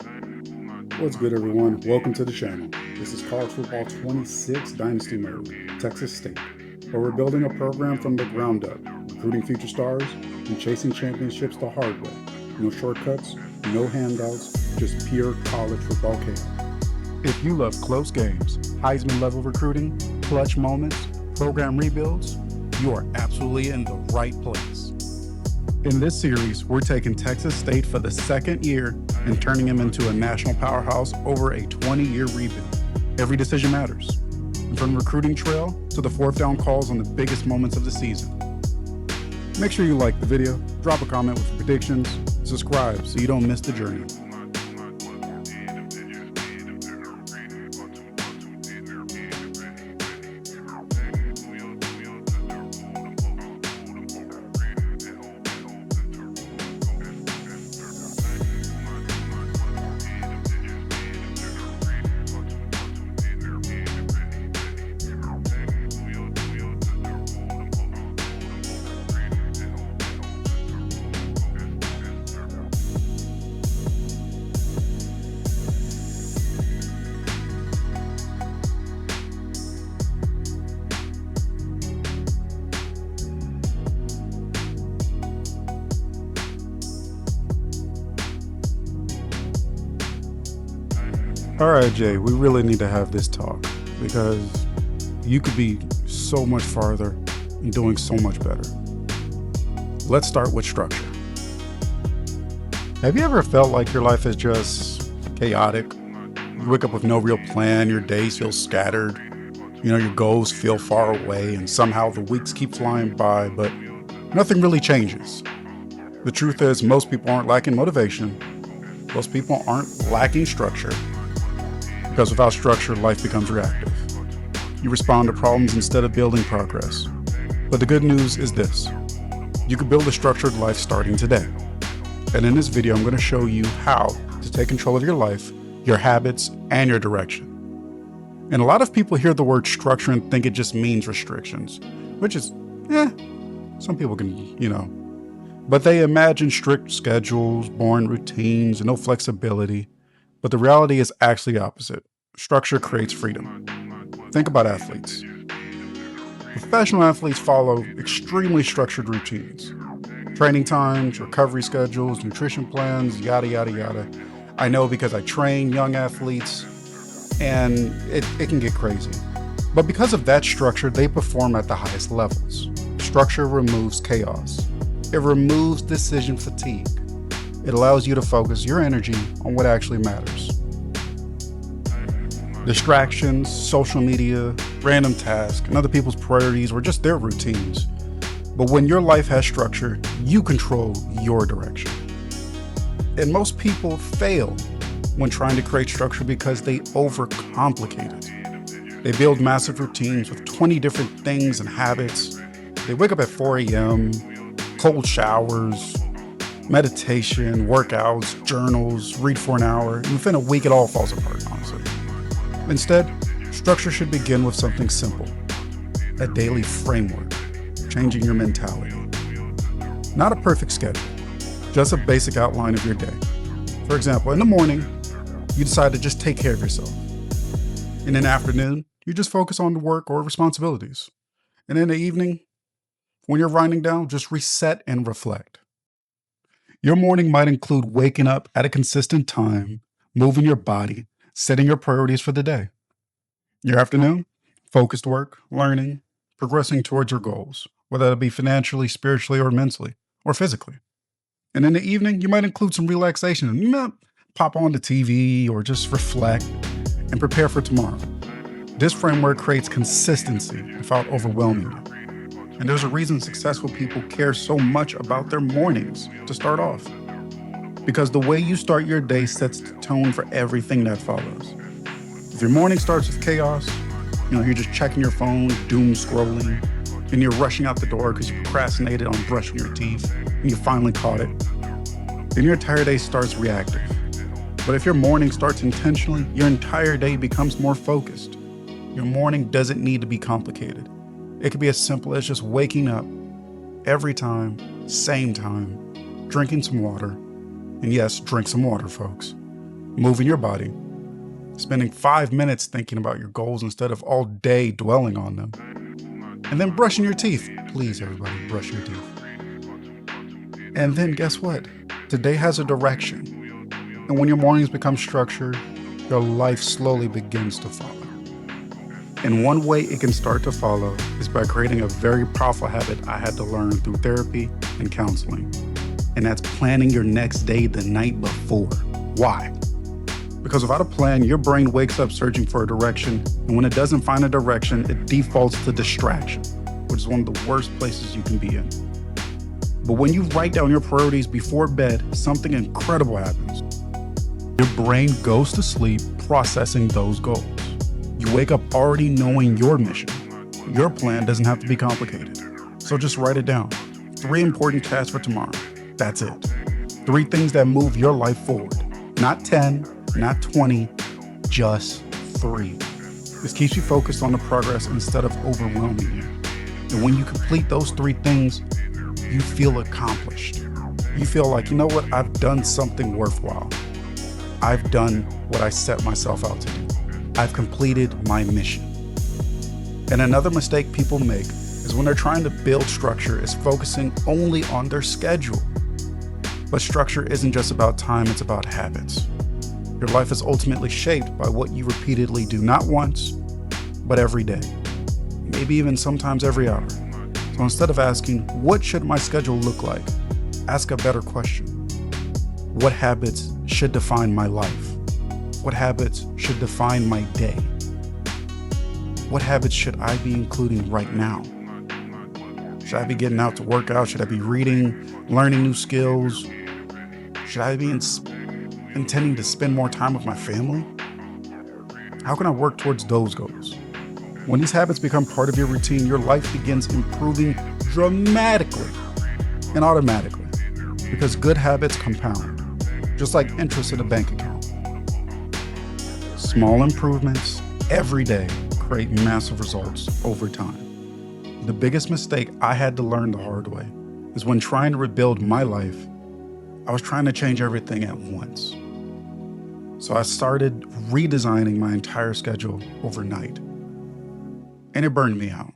What's good, everyone? Welcome to the channel. This is College Football 26 Dynasty Mode, Texas State, where we're building a program from the ground up, recruiting future stars, and chasing championships the hard way. No shortcuts, no handouts, just pure college football chaos. If you love close games, Heisman-level recruiting, clutch moments, program rebuilds, you are absolutely in the right place. In this series, we're taking Texas State for the second year and turning them into a national powerhouse over a 20-year rebuild. Every decision matters, from the recruiting trail to the fourth down calls on the biggest moments of the season. Make sure you like the video, drop a comment with predictions, subscribe so you don't miss the journey. All right, Jay, we really need to have this talk because you could be so much farther and doing so much better. Let's start with structure. Have you ever felt like your life is just chaotic? You wake up with no real plan, your days feel scattered, your goals feel far away, and somehow the weeks keep flying by, but nothing really changes. The truth is, most people aren't lacking motivation. Most people aren't lacking structure. Because without structure, life becomes reactive. You respond to problems instead of building progress. But the good news is this: you can build a structured life starting today. And in this video, I'm going to show you how to take control of your life, your habits, and your direction. And a lot of people hear the word structure and think it just means restrictions, which is, some people can, but they imagine strict schedules, boring routines, and no flexibility. But the reality is actually the opposite. Structure creates freedom. Think about athletes. Professional athletes follow extremely structured routines. Training times, recovery schedules, nutrition plans, yada, yada, yada. I know because I train young athletes, and it can get crazy. But because of that structure, they perform at the highest levels. Structure removes chaos. It removes decision fatigue. It allows you to focus your energy on what actually matters. Distractions, social media, random tasks, and other people's priorities or just their routines. But when your life has structure, you control your direction. And most people fail when trying to create structure because they overcomplicate it. They build massive routines with 20 different things and habits. They wake up at 4 a.m., cold showers, meditation, workouts, journals, read for an hour, and within a week it all falls apart, honestly. Instead, structure should begin with something simple: a daily framework, changing your mentality. Not a perfect schedule, just a basic outline of your day. For example, in the morning, you decide to just take care of yourself. In the afternoon, you just focus on the work or responsibilities. And in the evening, when you're winding down, just reset and reflect. Your morning might include waking up at a consistent time, moving your body, setting your priorities for the day. Your afternoon, focused work, learning, progressing towards your goals, whether that be financially, spiritually, or mentally, or physically. And in the evening, you might include some relaxation. You might pop on the TV or just reflect and prepare for tomorrow. This framework creates consistency without overwhelming you. And there's a reason successful people care so much about their mornings to start off. Because the way you start your day sets the tone for everything that follows. If your morning starts with chaos, you're just checking your phone, doom scrolling, and you're rushing out the door because you procrastinated on brushing your teeth, and you finally caught it, then your entire day starts reactive. But if your morning starts intentionally, your entire day becomes more focused. Your morning doesn't need to be complicated. It could be as simple as just waking up every time, same time, drinking some water. And yes, drink some water, folks. moving your body, spending 5 minutes thinking about your goals instead of all day dwelling on them, and then brushing your teeth. Please, everybody, brush your teeth. And then guess what? Today has a direction. And when your mornings become structured, your life slowly begins to follow. And one way it can start to follow is by creating a very powerful habit I had to learn through therapy and counseling. And that's planning your next day the night before. Why? Because without a plan, your brain wakes up searching for a direction, and when it doesn't find a direction, it defaults to distraction, which is one of the worst places you can be in. But when you write down your priorities before bed, something incredible happens. Your brain goes to sleep processing those goals. You wake up already knowing your mission. Your plan doesn't have to be complicated. So just write it down. 3 important tasks for tomorrow. That's it. 3 things that move your life forward. Not 10, not 20, just 3. This keeps you focused on the progress instead of overwhelming you. And when you complete those 3 things, you feel accomplished. You feel like, you know what, I've done something worthwhile. I've done what I set myself out to do. I've completed my mission. And another mistake people make is when they're trying to build structure is focusing only on their schedule. But structure isn't just about time, it's about habits. Your life is ultimately shaped by what you repeatedly do, not once, but every day. Maybe even sometimes every hour. So instead of asking, what should my schedule look like? Ask a better question. What habits should define my life? What habits should define my day? What habits should I be including right now? Should I be getting out to work out? Should I be reading, learning new skills? Should I be intending to spend more time with my family? How can I work towards those goals? When these habits become part of your routine, your life begins improving dramatically and automatically, because good habits compound, just like interest in a bank account. Small improvements every day create massive results over time. The biggest mistake I had to learn the hard way is when trying to rebuild my life, I was trying to change everything at once. So I started redesigning my entire schedule overnight, and it burned me out.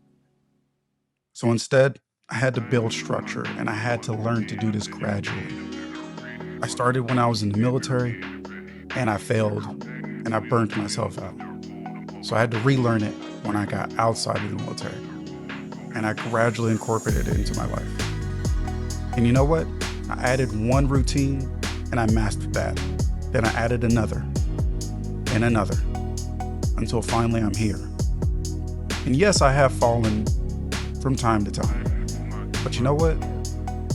So instead, I had to build structure, and I had to learn to do this gradually. I started when I was in the military, and I failed, and I burnt myself out. So I had to relearn it when I got outside of the military, and I gradually incorporated it into my life. And you know what? I added one routine, and I mastered that. Then I added another, and another, until finally I'm here. And yes, I have fallen from time to time. But you know what?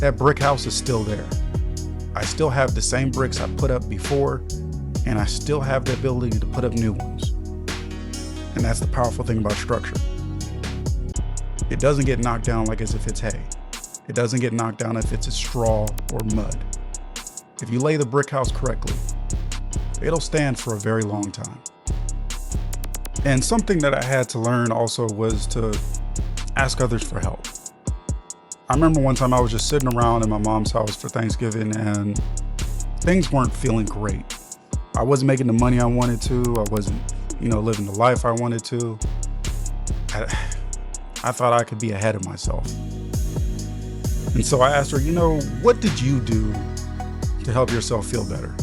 That brick house is still there. I still have the same bricks I put up before, and I still have the ability to put up new ones. And that's the powerful thing about structure. It doesn't get knocked down like as if it's hay. It doesn't get knocked down if it's a straw or mud. If you lay the brick house correctly, it'll stand for a very long time. And something that I had to learn also was to ask others for help. I remember one time I was just sitting around in my mom's house for Thanksgiving, and things weren't feeling great. I wasn't making the money I wanted to. I wasn't, living the life I wanted to. I thought I could be ahead of myself. And so I asked her, what did you do to help yourself feel better?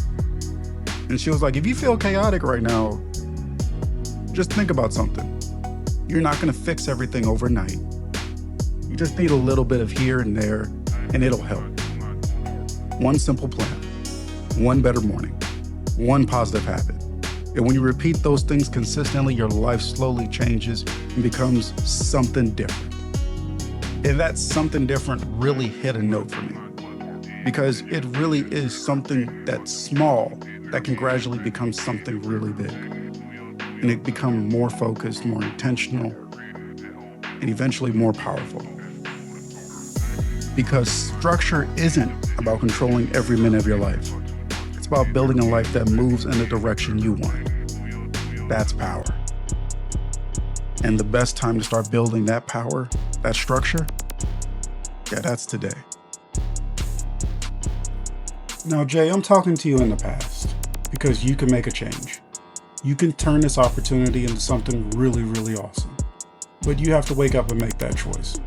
And she was like, if you feel chaotic right now, just think about something. You're not going to fix everything overnight. You just need a little bit of here and there, and it'll help. One simple plan, one better morning, one positive habit. And when you repeat those things consistently, your life slowly changes and becomes something different. And that something different really hit a note for me, because it really is something that's small that can gradually become something really big. And it become more focused, more intentional, and eventually more powerful. Because structure isn't about controlling every minute of your life. It's about building a life that moves in the direction you want. That's power. And the best time to start building that power, that structure, that's today. Now, Jay, I'm talking to you in the past. because you can make a change. You can turn this opportunity into something really, really awesome. But you have to wake up and make that choice.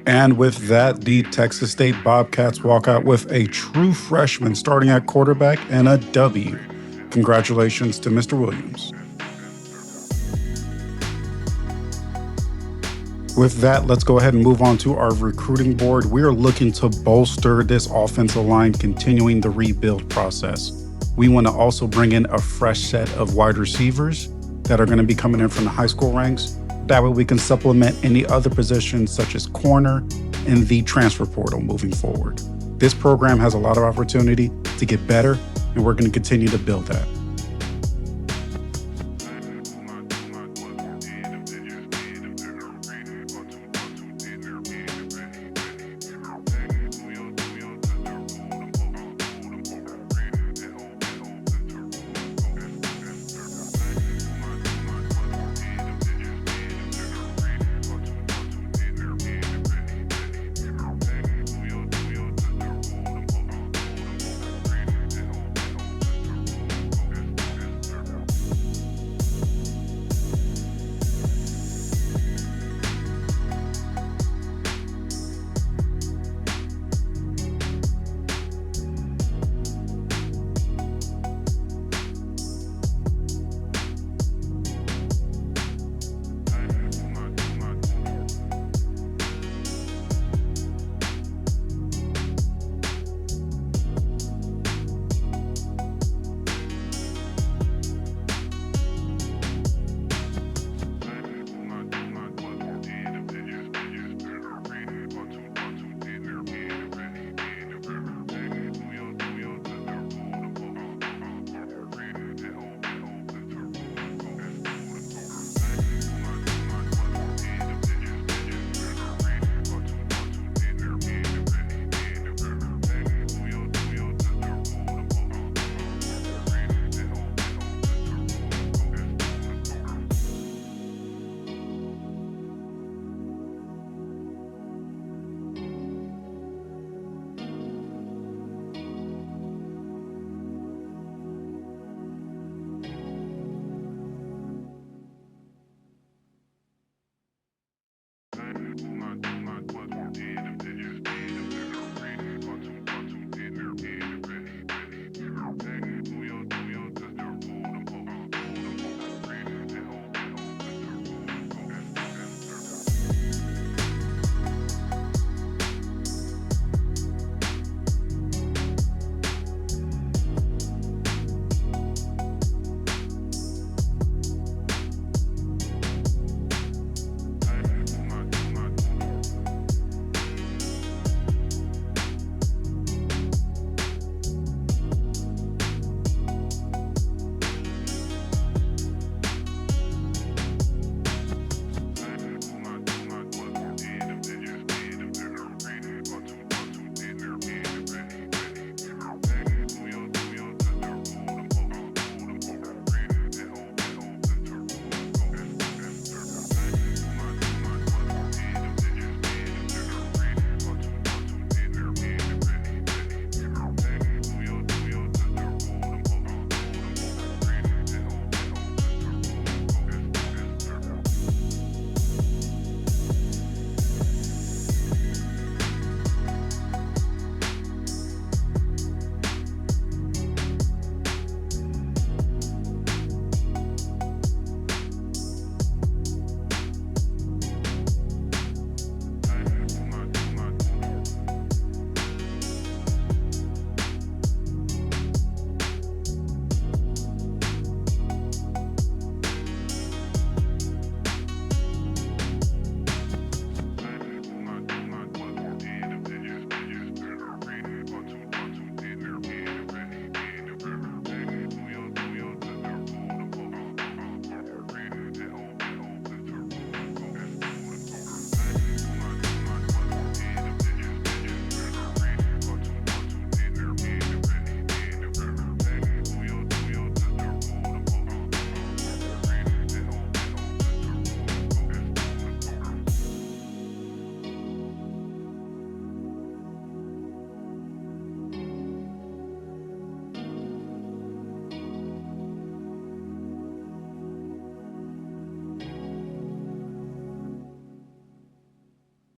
And with that, the Texas State Bobcats walk out with a true freshman starting at quarterback and a W. Congratulations to Mr. Williams. With that, let's go ahead and move on to our recruiting board. We are looking to bolster this offensive line, continuing the rebuild process. We want to also bring in a fresh set of wide receivers that are going to be coming in from the high school ranks. That way we can supplement any other positions such as corner and the transfer portal moving forward. This program has a lot of opportunity to get better, and we're going to continue to build that.